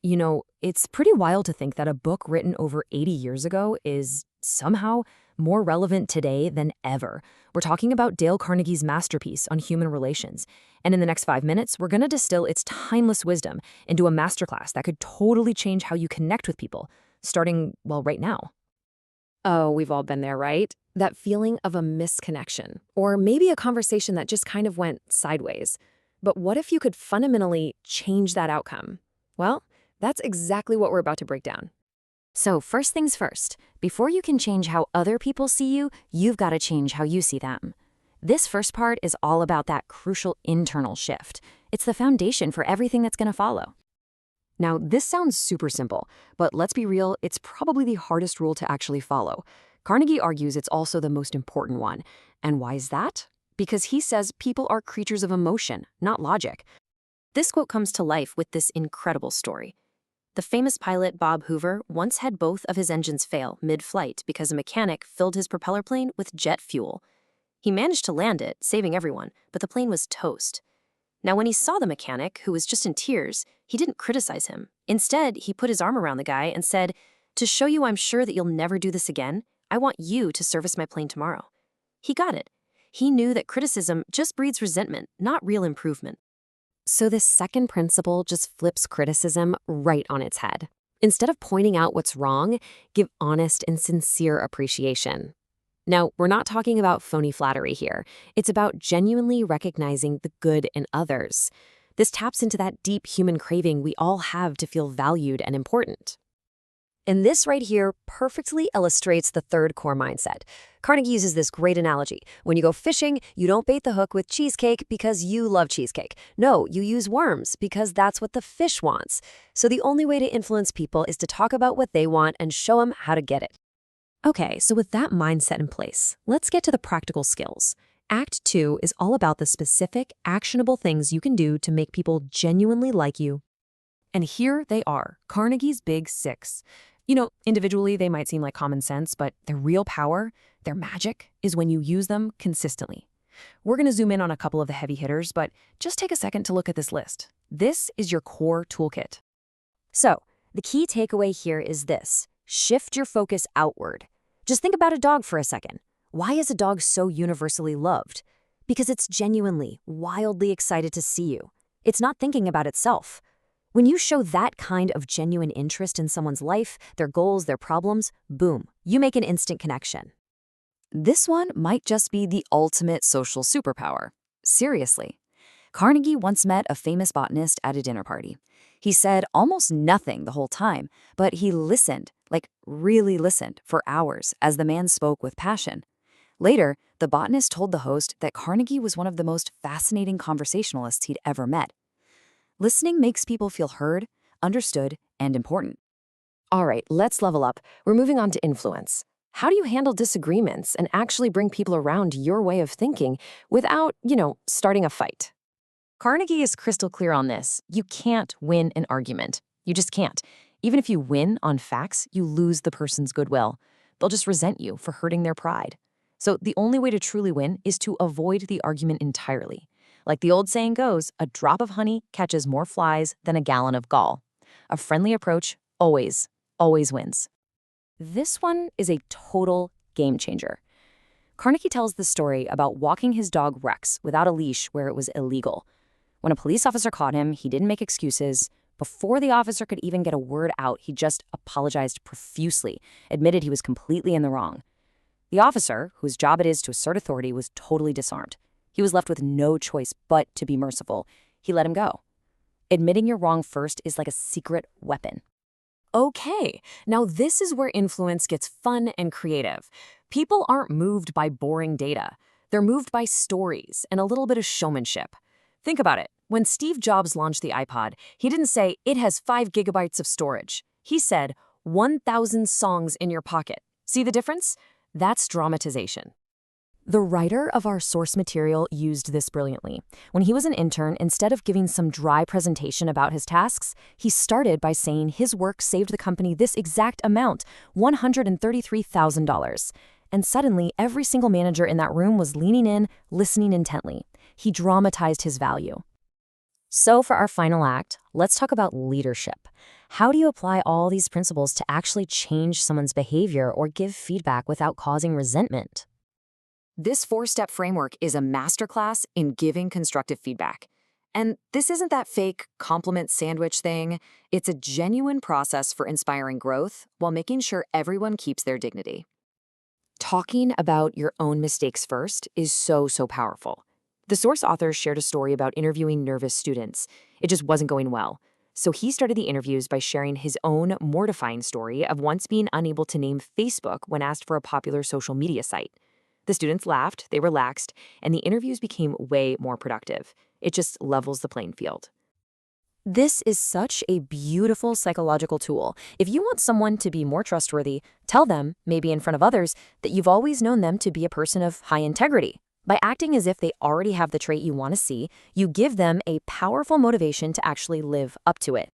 It's pretty wild to think that a book written over 80 years ago is somehow more relevant today than ever. We're talking about Dale Carnegie's masterpiece on human relations. And in the next 5 minutes, we're going to distill its timeless wisdom into a masterclass that could totally change how you connect with people, starting, well, right now. Oh, we've all been there, right? That feeling of a misconnection, or maybe a conversation that just kind of went sideways. But what if you could fundamentally change that outcome? Well, that's exactly what we're about to break down. So first things first, before you can change how other people see you, you've got to change how you see them. This first part is all about that crucial internal shift. It's the foundation for everything that's going to follow. Now, this sounds super simple, but let's be real, it's probably the hardest rule to actually follow. Carnegie argues it's also the most important one. And why is that? Because he says people are creatures of emotion, not logic. This quote comes to life with this incredible story. The famous pilot Bob Hoover once had both of his engines fail mid-flight because a mechanic filled his propeller plane with jet fuel. He managed to land it, saving everyone, but the plane was toast. Now, when he saw the mechanic, who was just in tears, he didn't criticize him. Instead, he put his arm around the guy and said, "To show you I'm sure that you'll never do this again, I want you to service my plane tomorrow." He got it. He knew that criticism just breeds resentment, not real improvement. So this second principle just flips criticism right on its head. Instead of pointing out what's wrong, give honest and sincere appreciation. Now, we're not talking about phony flattery here. It's about genuinely recognizing the good in others. This taps into that deep human craving we all have to feel valued and important. And this right here perfectly illustrates the third core mindset. Carnegie uses this great analogy. When you go fishing, you don't bait the hook with cheesecake because you love cheesecake. No, you use worms because that's what the fish wants. So the only way to influence people is to talk about what they want and show them how to get it. Okay, so with that mindset in place, let's get to the practical skills. Act 2 is all about the specific, actionable things you can do to make people genuinely like you. And here they are, Carnegie's Big Six. Individually, they might seem like common sense, but their real power, their magic, is when you use them consistently. We're going to zoom in on a couple of the heavy hitters, but just take a second to look at this list. This is your core toolkit. So, the key takeaway here is this. Shift your focus outward. Just think about a dog for a second. Why is a dog so universally loved? Because it's genuinely, wildly excited to see you. It's not thinking about itself. When you show that kind of genuine interest in someone's life, their goals, their problems, boom, you make an instant connection. This one might just be the ultimate social superpower. Seriously. Carnegie once met a famous botanist at a dinner party. He said almost nothing the whole time, but he listened, like really listened, for hours as the man spoke with passion. Later, the botanist told the host that Carnegie was one of the most fascinating conversationalists he'd ever met. Listening makes people feel heard, understood, and important. All right, let's level up. We're moving on to influence. How do you handle disagreements and actually bring people around your way of thinking without, starting a fight? Carnegie is crystal clear on this. You can't win an argument. You just can't. Even if you win on facts, you lose the person's goodwill. They'll just resent you for hurting their pride. So the only way to truly win is to avoid the argument entirely. Like the old saying goes, a drop of honey catches more flies than a gallon of gall. A friendly approach always wins. This one is a total game changer. Carnegie tells the story about walking his dog Rex without a leash where it was illegal. When a police officer caught him, he didn't make excuses. Before the officer could even get a word out, he just apologized profusely, admitted he was completely in the wrong. The officer, whose job it is to assert authority, was totally disarmed. He was left with no choice but to be merciful. He let him go. Admitting you're wrong first is like a secret weapon. Okay, now this is where influence gets fun and creative. People aren't moved by boring data. They're moved by stories and a little bit of showmanship. Think about it. When Steve Jobs launched the iPod, he didn't say, "It has 5 gigabytes of storage." He said, 1,000 songs in your pocket. See the difference? That's dramatization. The writer of our source material used this brilliantly. When he was an intern, instead of giving some dry presentation about his tasks, he started by saying his work saved the company this exact amount, $133,000. And suddenly, every single manager in that room was leaning in, listening intently. He dramatized his value. So for our final act, let's talk about leadership. how do you apply all these principles to actually change someone's behavior or give feedback without causing resentment? This 4-step framework is a masterclass in giving constructive feedback. And this isn't that fake compliment sandwich thing. It's a genuine process for inspiring growth while making sure everyone keeps their dignity. Talking about your own mistakes first is so powerful. The source author shared a story about interviewing nervous students. It just wasn't going well. So he started the interviews by sharing his own mortifying story of once being unable to name Facebook when asked for a popular social media site. The students laughed, they relaxed, and the interviews became way more productive. It just levels the playing field. This is such a beautiful psychological tool. If you want someone to be more trustworthy, tell them, maybe in front of others, that you've always known them to be a person of high integrity. By acting as if they already have the trait you want to see, you give them a powerful motivation to actually live up to it.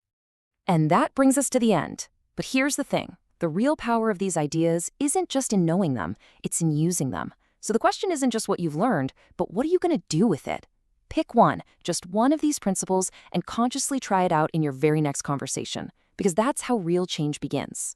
And that brings us to the end. But here's the thing. The real power of these ideas isn't just in knowing them, it's in using them. So the question isn't just what you've learned, but what are you going to do with it? Pick one, just one of these principles, and consciously try it out in your very next conversation, because that's how real change begins.